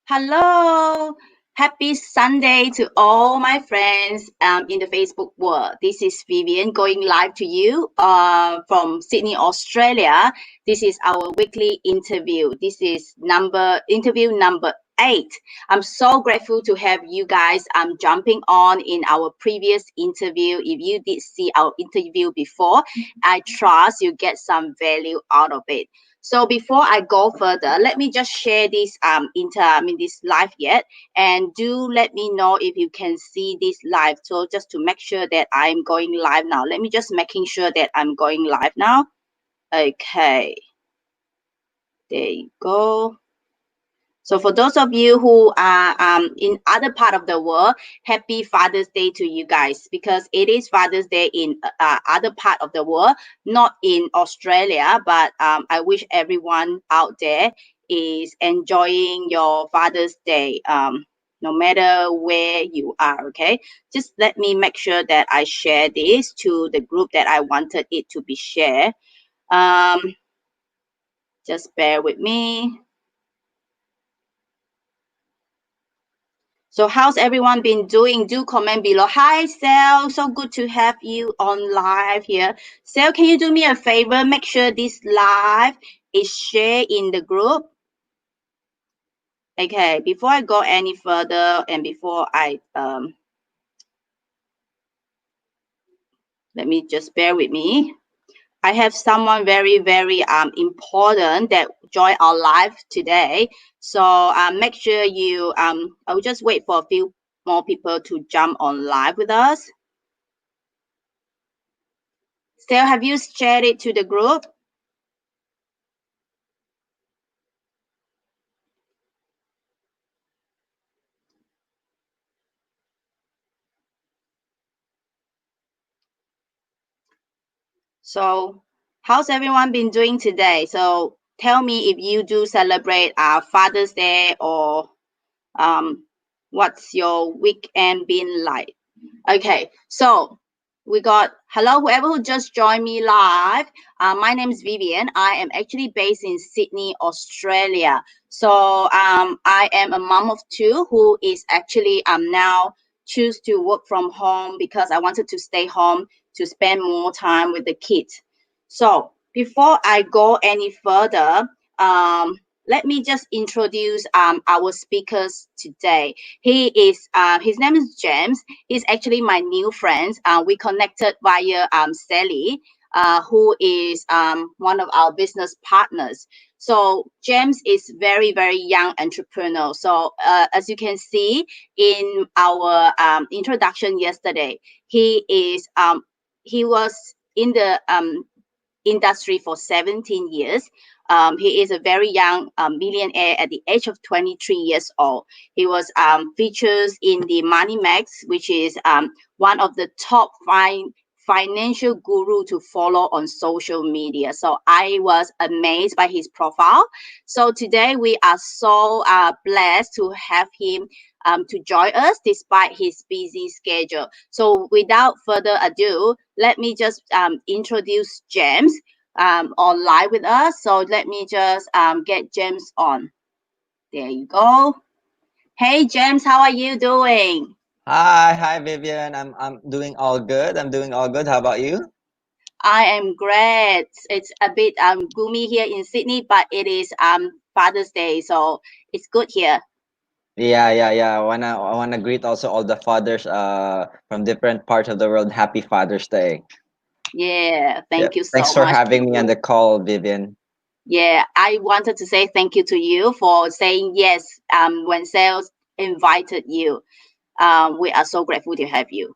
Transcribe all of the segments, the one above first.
Hello, happy Sunday to all my friends in the Facebook world. This is Vivian going live to you from Sydney, Australia. This is our weekly interview. This is interview number 8. I'm so grateful to have you guys jumping on in our previous interview. If you did see our interview before, I trust you get some value out of it. So before I go further, let me just share this this live yet, and do let me know if you can see this live. So just to make sure that I'm going live now. Let me just making sure that I'm going live now. Okay, there you go. So for those of you who are in other part of the world, happy Father's Day to you guys, because it is Father's Day in other part of the world, not in Australia, but I wish everyone out there is enjoying your Father's Day, no matter where you are, okay? Just let me make sure that I share this to the group that I wanted it to be shared. Just bear with me. So how's everyone been doing? Do comment below. Hi, Sel. So good to have you on live here. Sel, can you do me a favor? Make sure this live is shared in the group. Okay, before I go any further and before I let me just bear with me. I have someone very, very important that joined our live today. So make sure you I will just wait for a few more people to jump on live with us. Still, have you shared it to the group? So how's everyone been doing today? So tell me if you do celebrate Father's Day, or what's your weekend been like? Okay, so we got hello, whoever who just joined me live. My name is Vivian. I am actually based in Sydney, Australia. So I am a mom of two who is actually now choose to work from home because I wanted to stay home to spend more time with the kids. So before I go any further, let me just introduce our speakers today. His name is James. He's actually my new friend. We connected via Sally, who is one of our business partners. So James is very, very young entrepreneur. So as you can see in our introduction yesterday, he was in the industry for 17 years. He is a very young millionaire at the age of 23 years old. He was features in the Money Max, which is one of the top financial guru to follow on social media. So I was amazed by his profile. So today we are so blessed to have him to join us despite his busy schedule. So without further ado, let me just introduce James on live with us. So let me just get James on. There you go. Hey James, how are you doing? Hi, Vivian. I'm doing all good. I'm doing all good. How about you? I am great. It's a bit gloomy here in Sydney, but it is Father's Day, so it's good here. Yeah. I wanna greet also all the fathers from different parts of the world. Happy Father's Day. Yeah, Yeah. thank you Thanks so for much to having me on you. the call, Vivian. Yeah, I wanted to say thank you to you for saying yes when sales invited you. We are so grateful to have you.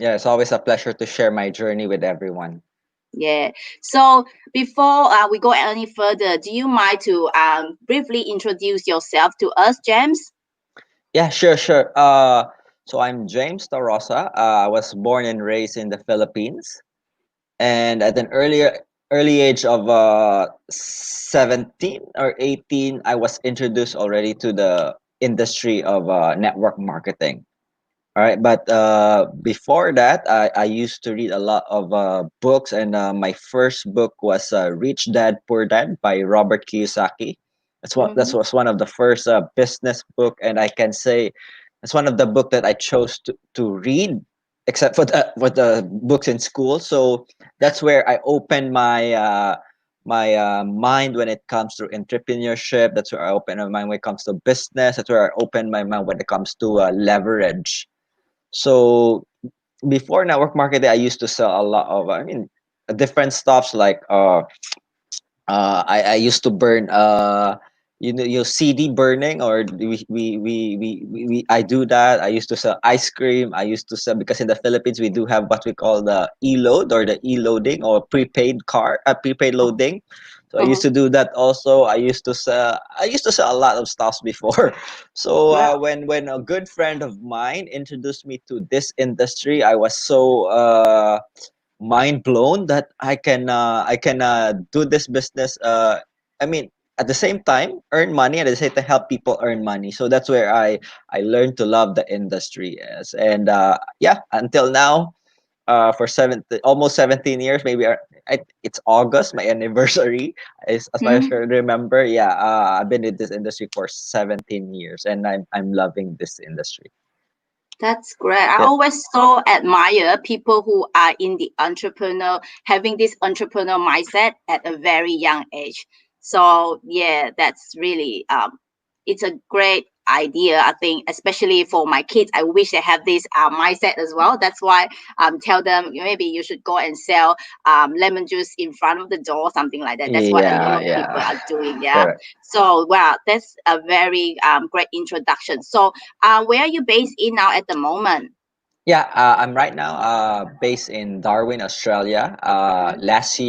Yeah, it's always a pleasure to share my journey with everyone. Yeah. So before we go any further, do you mind to briefly introduce yourself to us, James? Yeah, sure. So I'm James Tarrosa. I was born and raised in the Philippines, and at an early age of 17 or 18, I was introduced already to the industry of network marketing. All right, but before that, I used to read a lot of books, and my first book was Rich Dad Poor Dad by Robert Kiyosaki. That Mm-hmm. was one of the first business book, and I can say it's one of the book that I chose to read, except for the books in school. So that's where I opened my mind when it comes to entrepreneurship. That's where I open my mind when it comes to business. That's where I open my mind when it comes to leverage. So before network marketing, I used to sell a lot of, I mean, different stuffs like I used to burn you know your CD burning, or I do that. I used to sell ice cream. I used to sell, because in the Philippines we do have what we call the e-load, or the e-loading, or prepaid loading. So I used Uh-huh. to do that also. I used to sell a lot of stuffs before. So Wow. when a good friend of mine introduced me to this industry, I was so mind blown that I can do this business. I mean, at the same time earn money, and at the same time help people earn money. So that's where I learned to love the industry. Yes, and yeah, until now, for almost 17 years, maybe it's August, my anniversary, is as far as I Mm. remember. Yeah, I've been in this industry for 17 years, and I'm loving this industry. That's great. I Yep. always so admire people who are in the entrepreneur, having this entrepreneur mindset at a very young age. So yeah, that's really it's a great idea. I think, especially for my kids, I wish they have this mindset as well. That's why tell them maybe you should go and sell lemon juice in front of the door, something like that. That's what a lot Yeah, of people yeah. are doing. Yeah. Correct. So wow, that's a very great introduction. So where are you based in now at the moment? Yeah, I'm right now based in Darwin, Australia. Last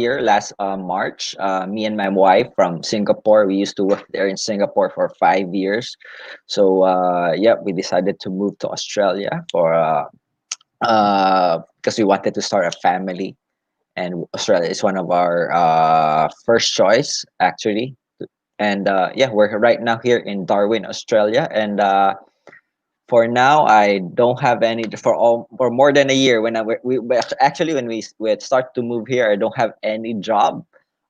March, me and my wife from Singapore, we used to work there in Singapore for 5 years. So, yeah, we decided to move to Australia because we wanted to start a family. And Australia is one of our first choice, actually. And yeah, we're right now here in Darwin, Australia. And for now, I don't have any for more than a year. When actually when we start to move here, I don't have any job.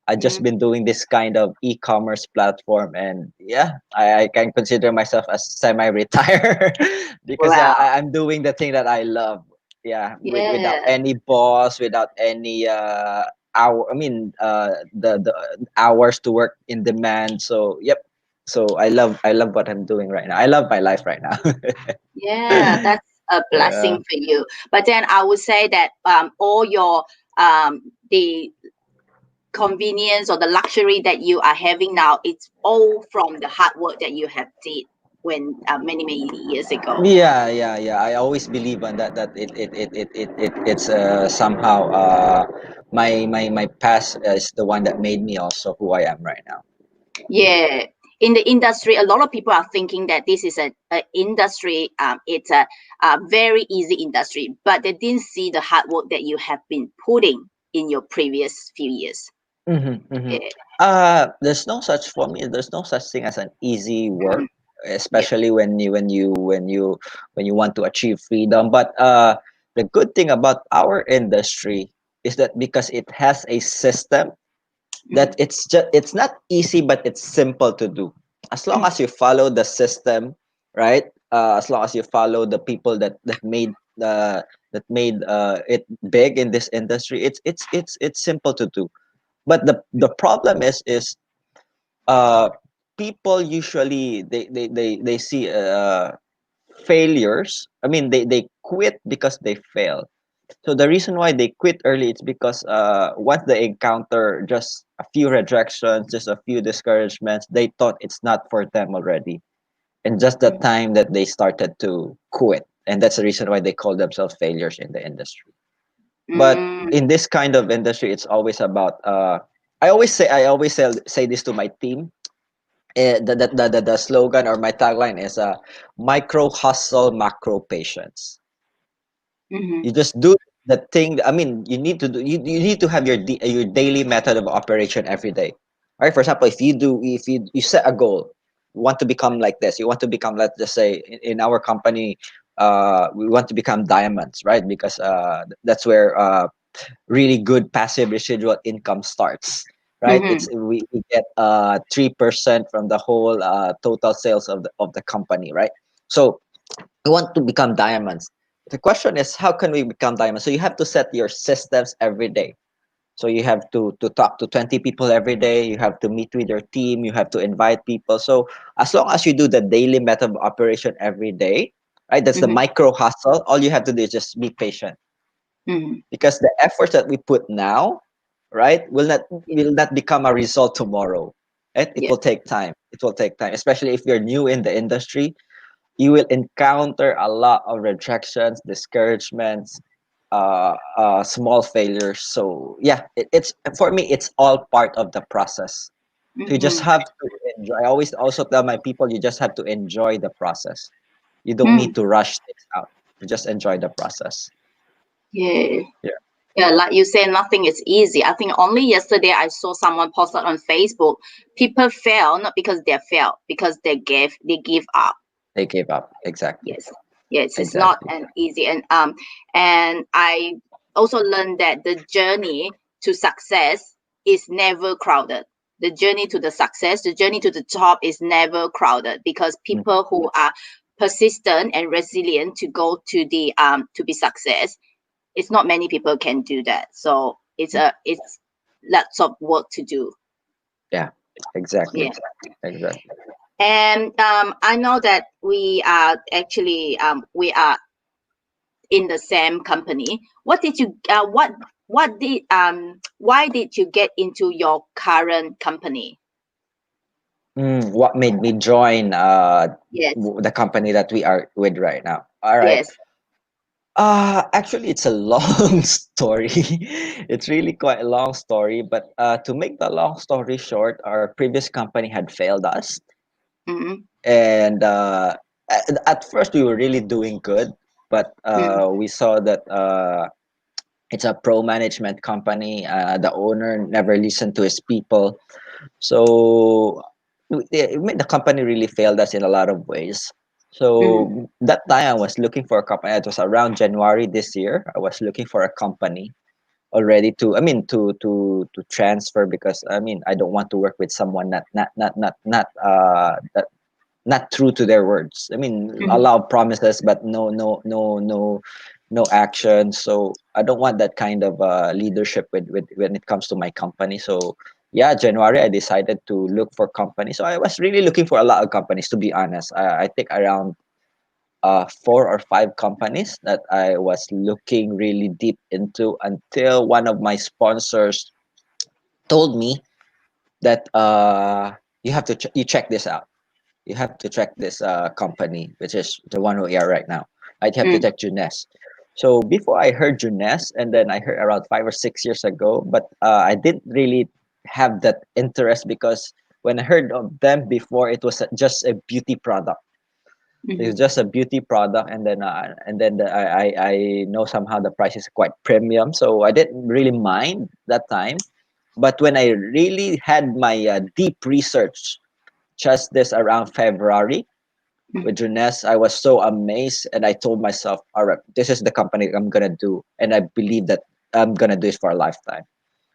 I just Mm, been doing this kind of e-commerce platform, and yeah, I can consider myself as semi-retired because wow. I'm doing the thing that I love. Yeah, without Yeah. any boss, without any hour. I mean, the hours to work in demand. So yep. So I love what I'm doing right now. I love my life right now. Yeah, that's a blessing Yeah. for you. But then I would say that all your the convenience or the luxury that you are having now, it's all from the hard work that you have did when many years ago. Yeah, yeah, yeah. I always believe on that. That it's somehow my past is the one that made me also who I am right now. Yeah. In the industry, a lot of people are thinking that this is a industry, it's a very easy industry, but they didn't see the hard work that you have been putting in your previous few years. Mm-hmm, mm-hmm. Yeah. There's no such for me. There's no such thing as an easy work, Yep. especially when you want to achieve freedom. But the good thing about our industry is that because it has a system, that Mm, it's not easy, but it's simple to do. As long mm, as you follow the system, right? As long as you follow the people that made it big in this industry, it's simple to do. But the problem is uh people usually they see failures. I mean, they quit because they fail. So the reason why they quit early is because once they encounter just a few rejections, just a few discouragements, they thought it's not for them already. And just the mm, time that they started to quit. And that's the reason why they call themselves failures in the industry. But mm, in this kind of industry, it's always about I always say this to my team. The slogan or my tagline is micro hustle, macro patience. mhm, You just do the thing. I mean, you need to have your daily method of operation every day. All right. For example, if you set a goal, you want to become like this. You want to become, let's just say, in our company, we want to become diamonds, right? Because that's where really good passive residual income starts. right? Mm-hmm. We get 3% from the whole total sales of the company, right? So we want to become diamonds. The question is, how can we become diamonds? So you have to set your systems every day. So you have to talk to 20 people every day. You have to meet with your team. You have to invite people. So as long as you do the daily method of operation every day, right? That's the Mm-hmm. micro hustle. All you have to do is just be patient, Mm-hmm. because the efforts that we put now, right, Yeah. will not become a result tomorrow. Right? It Yeah. will take time. It will take time, especially if you're new in the industry. You will encounter a lot of rejections, discouragements, small failures. So yeah, it's for me, it's all part of the process. So you just Mm-hmm. have to enjoy. I always also tell my people, you just have to enjoy the process. You don't Mm. need to rush things out. You just enjoy the process. Yeah. Yeah, Yeah, like you said, nothing is easy. I think only yesterday I saw someone posted on Facebook. People fail not because they failed, because they give up. they gave up. Exactly. Yes, yes, it's not Exactly. an easy. And I also learned that the journey to success is never crowded. The journey to the success, the journey to the top is never crowded, because Mm, people who are persistent and resilient to go to be success, it's not many people can do that. So mm. it's lots of work to do. Yeah, Yeah. exactly. Exactly. And I know that we are actually we are in the same company. What did you what did why did you get into your current company? What made me join Yes. the company that we are with right now? All right. Yes. Actually, it's a long story. It's really quite a long story, but to make the long story short, our previous company had failed us, Mm-hmm. and at first we were really doing good, but Mm-hmm. we saw that it's a pro management company. The owner never listened to his people, so the company really failed us in a lot of ways. Mm-hmm. So that time I was looking for a company. It was around January this year. I was looking for a company already to, I mean, to transfer, because I mean, I don't want to work with someone not true to their words. I mean, a Mm-hmm. lot of promises, but no action. So I don't want that kind of leadership with when it comes to my company. So yeah, January I decided to look for companies. So I was really looking for a lot of companies, to be honest. I think around 4 or 5 companies that I was looking really deep into, until one of my sponsors told me that you have to you check this out. You have to check this company, which is the one we are right now. I have to Mm-hmm. check Junes. So before I heard Junes, and then I heard around 5 or 6 years ago, but I didn't really have that interest, because when I heard of them before, it was just a beauty product. It was Mm-hmm. just a beauty product, and then I know somehow the price is quite premium, so I didn't really mind that time. But when I really had my deep research, just this around February with Junes, I was so amazed, and I told myself, all right, this is the company I'm gonna do, and I believe that I'm gonna do it for a lifetime.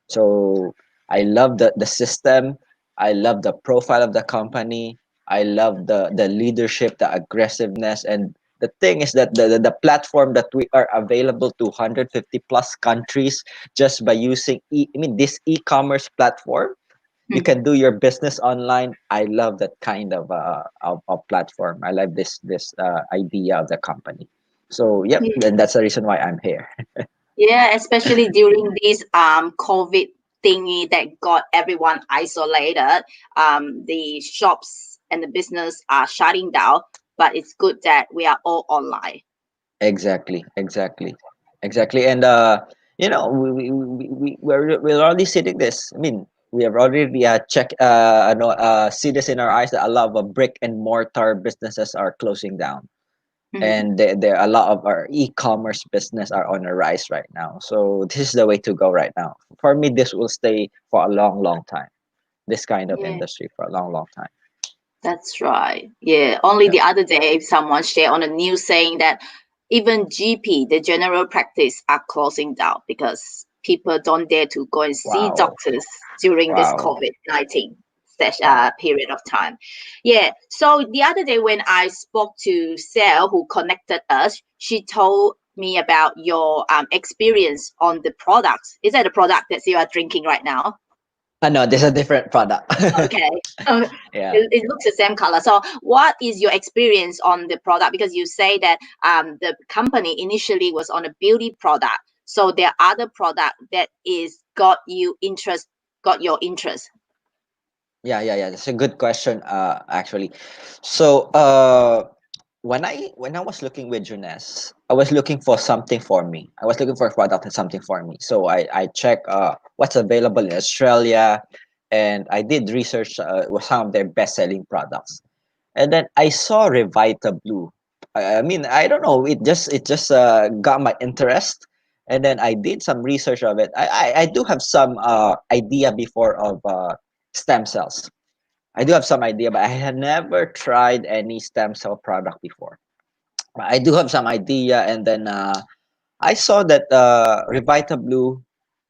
So I love the system. I love the profile of the company. I love the leadership, the aggressiveness, and the thing is that the platform that we are available to 150 plus countries just by using I mean this e-commerce platform. You Mm-hmm. can do your business online. I love that kind of platform. I love this idea of the company. So yep, and that's the reason why I'm here. Yeah, especially during this COVID thingy that got everyone isolated. The shops and the business are shutting down, but it's good that we are all online. Exactly, exactly, exactly. And we're already seeing this. I mean, we have already see this in our eyes, that a lot of brick and mortar businesses are closing down, Mhm. and there a lot of our e-commerce business are on a rise right now. So this is the way to go right now. For me, this will stay for a long, long time. This kind of Yeah, industry for a long, long time. that's right. Yeah, only Yeah. the other day someone shared on the news saying that even GP, the general practice, are closing down because people don't dare to go and see Wow. doctors during this Wow. COVID-19 Wow. period of time. Yeah. So the other day when I spoke to Sel, who connected us, she told me about your experience on the products. Is that the product that you are drinking right now? No, this is a different product. Okay. Uh, Yeah. it looks the same color. So, what is your experience on the product? Because you say that the company initially was on a beauty product. So there are other product that is got your interest. Yeah. That's a good question, actually. So, when I was looking with Junes, I was looking for something for me. I was looking for a product and something for me. So I check what's available in Australia, and I did research with some of their best selling products. And then I saw Revita Blue. I mean, I don't know. It just got my interest, and then I did some research of it. I do have some idea before of stem cells. I do have some idea, but I had never tried any stem cell product before. I do have some idea, and then I saw that Revita Blue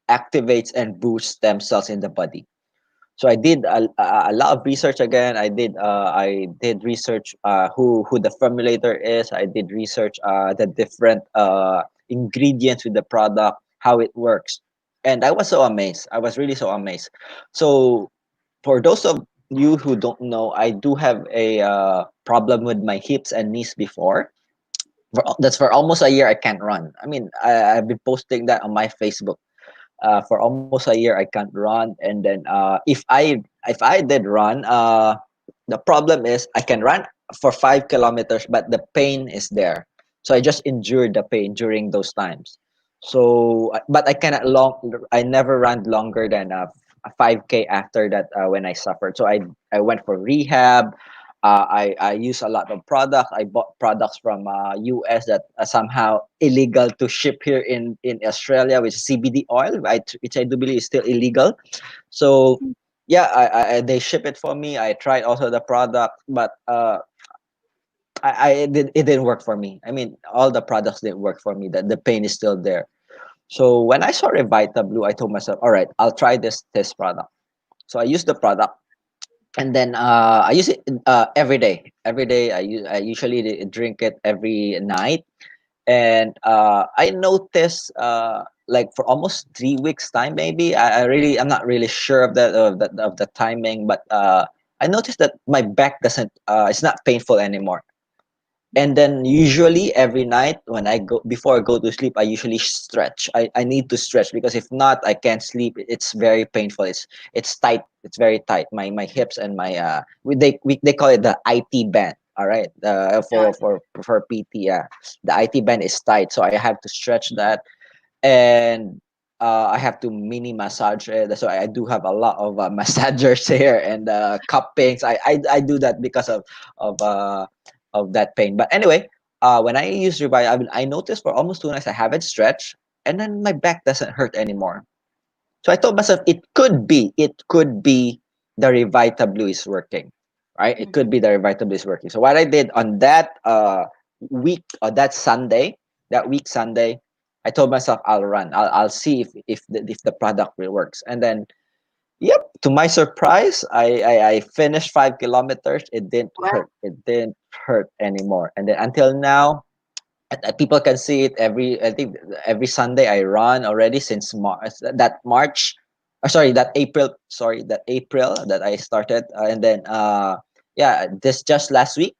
activates and boosts stem cells in the body. So I did a lot of research again. I did research who the formulator is. I did research the different ingredients with the product, how it works, and I was so amazed. I was really so amazed. So for those of you who don't know, I do have a problem with my hips and knees before. That's for almost a year I can't run. I mean, I've been posting that on my Facebook. For almost a year I can't run, and then if I did run, the problem is I can run for 5 kilometers, but the pain is there. So I just endured the pain during those times. So, but I never ran longer than a 5K after that when I suffered. So I went for rehab. I use a lot of products. I bought products from US that are somehow illegal to ship here in Australia, which is CBD oil, which I do believe is still illegal. So yeah, they ship it for me. I tried also the product, but it didn't work for me. I mean, all the products didn't work for me. The pain is still there. So when I saw Revita Blue, I told myself, all right, I'll try this product. So I used the product, and then I use it every day. Every day, I usually drink it every night, and I noticed like for almost 3 weeks time, maybe I'm not really sure of the timing, but I noticed that my back doesn't it's not painful anymore. And then usually every night when I go before I go to sleep, I usually stretch. I need to stretch because if not, I can't sleep. It's very painful. It's tight. It's very tight. My hips and my they call it the IT band. All right. For PT, yeah. The IT band is tight, so I have to stretch that, and I have to mini massage it. So I do have a lot of massagers here and cuppings. I do that because of uh, of that pain. But anyway, when I use Revive, I noticed for almost 2 nights I haven't stretched, and then my back doesn't hurt anymore. So I told myself it could be the Revita Blue is working, right? It could be the Revita Blue is working. So what I did on that week or that week Sunday, I told myself I'll run. I'll see if the product really works. And then yep, to my surprise, I finished 5 kilometers. It didn't Well, hurt. It didn't hurt anymore. And then until now, people can see it I think every Sunday I run already since March. Sorry, that April that I started, and then yeah, this just last week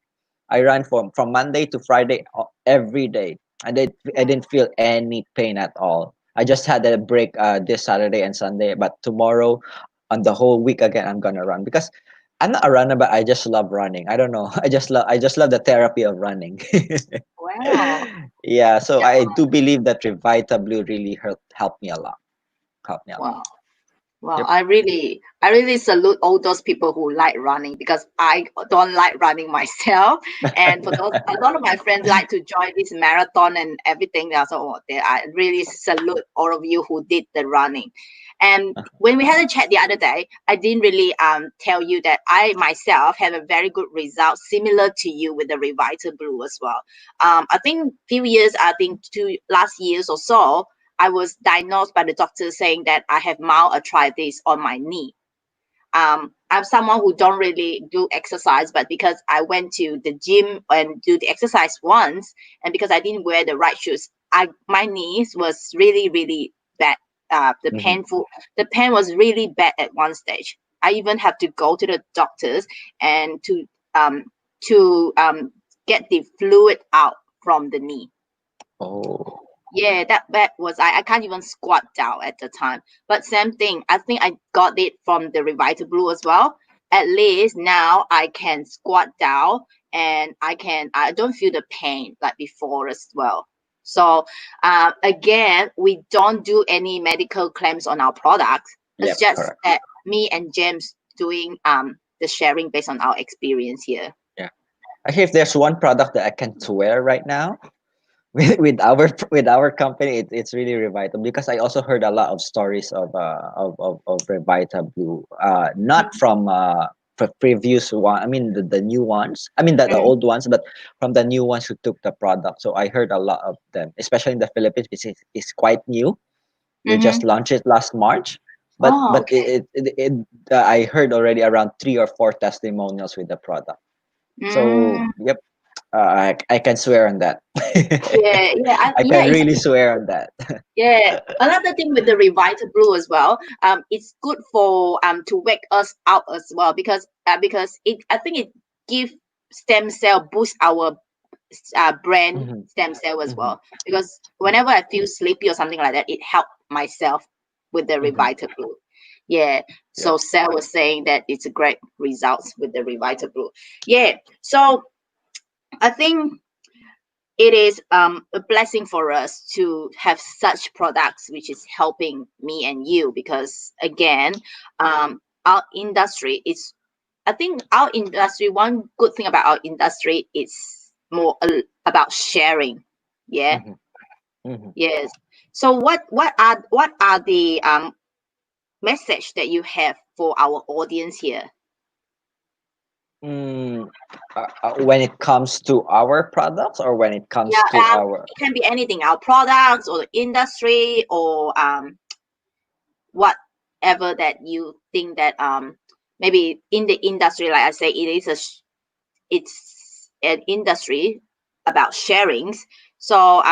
I ran from Monday to Friday every day. I didn't feel any pain at all. I just had a break this Saturday and Sunday, but tomorrow on the whole week again I'm gonna run because I'm not a runner, but I just love running. I don't know. I just love the therapy of running. wow. Yeah, so Yeah. I do believe that Revita Blue really helped me a lot. Helped me a lot. Wow. Wow, Yep. I really salute all those people who like running because I don't like running myself. And for those, a lot of my friends like to join this marathon and everything else. So I really salute all of you who did the running. And when we had a chat the other day, I didn't really tell you that I myself had a very good result, similar to you with the Revita Blue as well. I think few years, I think two last years or so, I was diagnosed by the doctor saying that I have myarthritis on my knee. I'm someone who don't really do exercise, but because I went to the gym and do the exercise once, and because I didn't wear the right shoes, my knees was really really bad. Mm-hmm. The pain was really bad at one stage. I even have to go to the doctors and um to get the fluid out from the knee. Oh. Yeah, that bad was I can't even squat down at the time. But same thing, I think I got it from the Revita Blue as well. At least now I can squat down and I don't feel the pain like before as well. So again, we don't do any medical claims on our products. It's Yep. just Correct. that me and James doing the sharing based on our experience here. Yeah. Actually, if there's one product that I can swear right now, with our company, it's really Revita, because I also heard a lot of stories of Revita Blue, not from previous one. I mean the new ones. I mean the Mm-hmm. old ones, but from the new ones who took the product. So I heard a lot of them, especially in the Philippines, which is quite new. We just Mm-hmm. launched it last March, but Oh, okay. I heard already around 3 or 4 testimonials with the product. So Mm. yep, I can swear on that. Yeah, yeah, I yeah. can really swear on that. Yeah, another thing with the Revita Blue as well, it's good for to wake us out as well because it I think it give stem cell boost our brain Mhm, stem cell as mhm, well, because mhm, whenever I feel sleepy or something like that, it helped myself with the mhm. Revita Blue. Yeah, Yep. so Sal was saying that it's a great results with the Revita Blue. Yeah, so I think it is a blessing for us to have such products which is helping me and you, because again, our industry is, I think our industry, one good thing about our industry is more about sharing. Yeah. Mhm, mhm. Yes. So what are the message that you have for our audience here? Mm, when it comes to our products, or when it comes Yeah, to our it can be anything, our products or the industry, or whatever that you think that maybe in the industry, like I say, it's an industry about sharings. So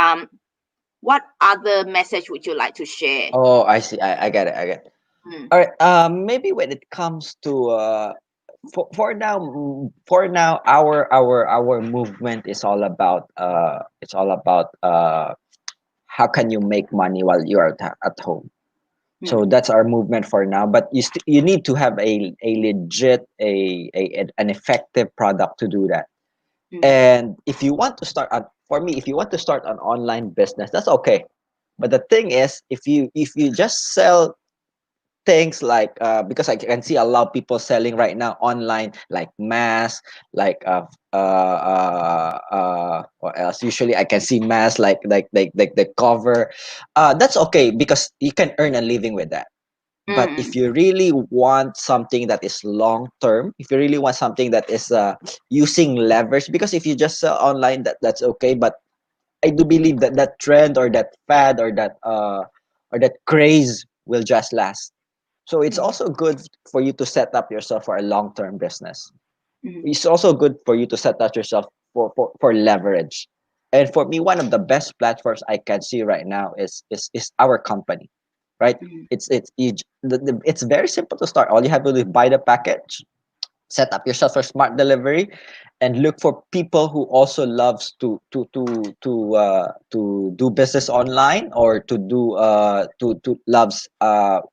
what other message would you like to share? Oh, I see. I get it. I get it. Mm, All right. Maybe when it comes to for now, our movement is all about how can you make money while you are at home. So mm, that's our movement for now. But you need to have a legit an effective product to do that. mm, And if you want to start for me, if you want to start an online business, that's okay. But the thing is, if you just sell things like because I can see a lot of people selling right now online, like masks, like what else? Usually I can see masks like the cover. That's okay because you can earn a living with that. But if mm, you really want something that is long term, if you really want something that is using leverage, because if you just sell online, that's okay. But I do believe that that trend or that fad or that craze will just last. So it's mm, also good for you to set up yourself for a long term business. mm, It's also good for you to set up yourself for leverage. And for me, one of the best platforms I can see right now is our company, right? mm, It's very simple to start. All you have to do is buy the package, set up yourself for smart delivery, and look for people who also loves to do business online, or to loves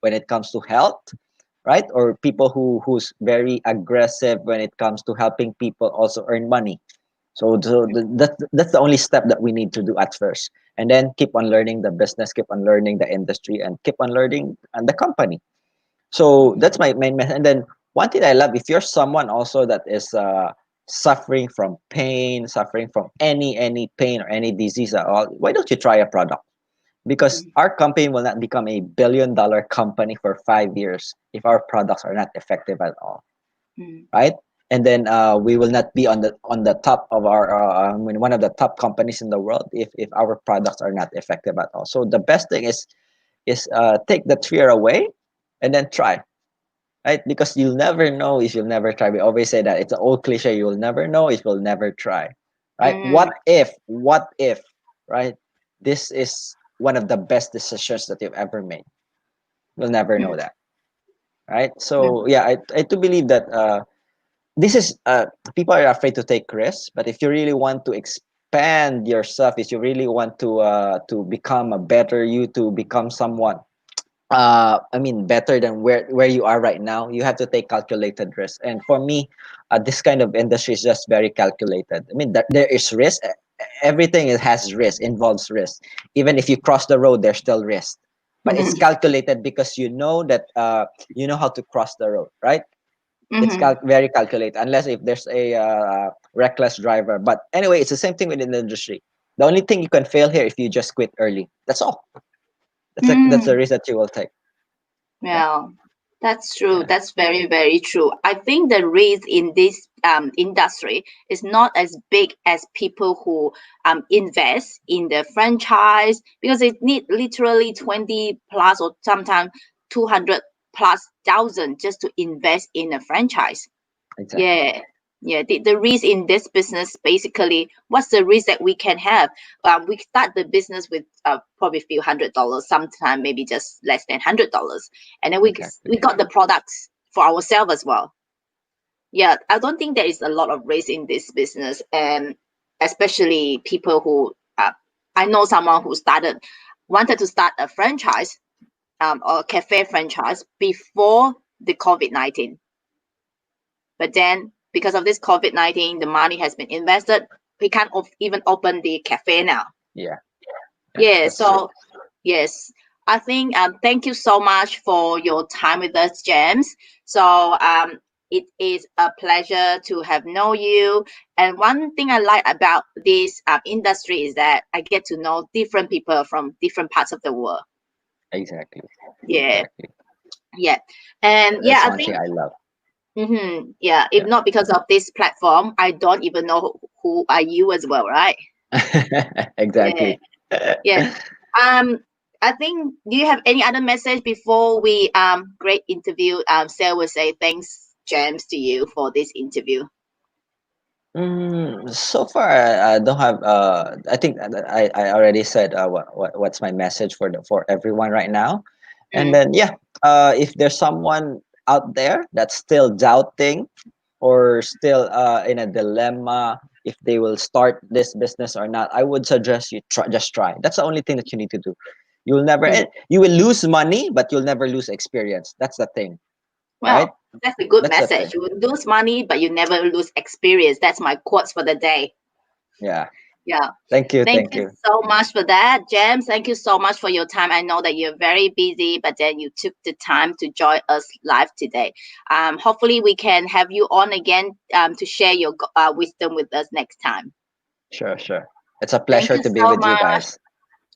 when it comes to health, right? Or people who's very aggressive when it comes to helping people also earn money. That's the only step that we need to do at first, and then keep on learning the business, keep on learning the industry, and keep on learning the company. So mm, that's my main message. And then one thing I love, if you're someone also that is suffering from pain, suffering from any pain or any disease at all, why don't you try a product? Because mm, our company will not become a $1 billion company for 5 years if our products are not effective at all, mm, right? and then we will not be on the top of our I mean, one of the top companies in the world if our products are not effective at all. So the best thing is take that fear away and then try, right? Because you'll never know if you'll never try. We always say that it's an old cliche, you'll never know if you'll never try, right? Mm, What if, right? This is one of the best decisions that you've ever made. You'll never know mm, that, right? mm, So yeah, I do believe that this is people are afraid to take risks, but if you really want to expand yourself, if you really want to become a better you, to become someone I mean better than where you are right now, you have to take calculated risk. And for me, this kind of industry is just very calculated. I mean, there is risk. Everything has risk, involves risk. Even if you cross the road, there's still risk, but it's mm, calculated because you know that you know how to cross the road, right? It's mm. very calculated, unless if there's a reckless driver. But anyway, it's the same thing within the industry. The only thing you can fail here if you just quit early. That's all. That's the Mm. risk that you will take. Yeah, Yeah, that's true. yeah, That's very, very true. I think the risk in this industry is not as big as people who invest in the franchise, because it need literally 20 plus or sometimes 200 plus thousand just to invest in a franchise. exactly. Yeah, yeah. The risk in this business, basically, what's the risk that we can have? We start the business with probably few $100, sometime maybe just less than $100, and then Exactly. we got the products for ourselves as well. Yeah, I don't think there is a lot of risk in this business, and especially people who I know someone who wanted to start a franchise, or cafe franchise before the COVID-19. But then, because of this COVID-19, the money has been invested. We can't even open the cafe now. Yeah, yeah, Yeah, that's true. so yes, I think thank you so much for your time with us, James. So it is a pleasure to have know you. And one thing I like about this industry is that I get to know different people from different parts of the world. Exactly. Yeah, Exactly. yeah, and yeah, That's I one thing think. I love. Yeah, if Yeah. not because of this platform, I don't even know who are you as well, right? Yeah, Exactly. yeah. Um, I think, do you have any other message before we great interview? Sarah will say thanks, James, to you for this interview. So far, I don't have. I think I already said what's my message for everyone right now, and Mm, then yeah, if there's someone out there that's still doubting or still in a dilemma if they will start this business or not, I would suggest you just try. That's the only thing that you need to do. You'll never, mm. you will lose money, but you'll never lose experience. That's the thing, right? Well, that's a good That's the message. thing. You will lose money, but you never lose experience. That's my quotes for the day. Yeah. Yeah. Thank you. Thank Thank you you. so much for that, James. Thank you so much for your time. I know that you're very busy, but then you took the time to join us live today. Hopefully, we can have you on again to share your wisdom with us next time. Sure, sure. It's a Thank pleasure you to be so with you much. guys.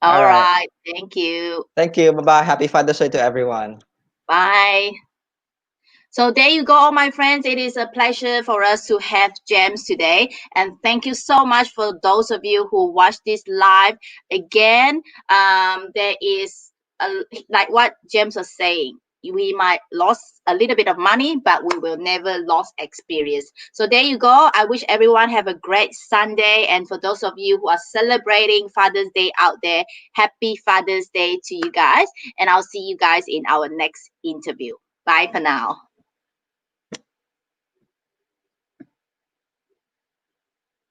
All All right. right. Thank you. Thank you. Bye bye. Happy Father's Day to everyone. Bye. So there you go, my friends. It is a pleasure for us to have James today. And thank you so much for those of you who watched this live. Again, there is, like what James was saying, we might lost a little bit of money, but we will never lost experience. So there you go. I wish everyone have a great Sunday. And for those of you who are celebrating Father's Day out there, happy Father's Day to you guys. And I'll see you guys in our next interview. Bye for now.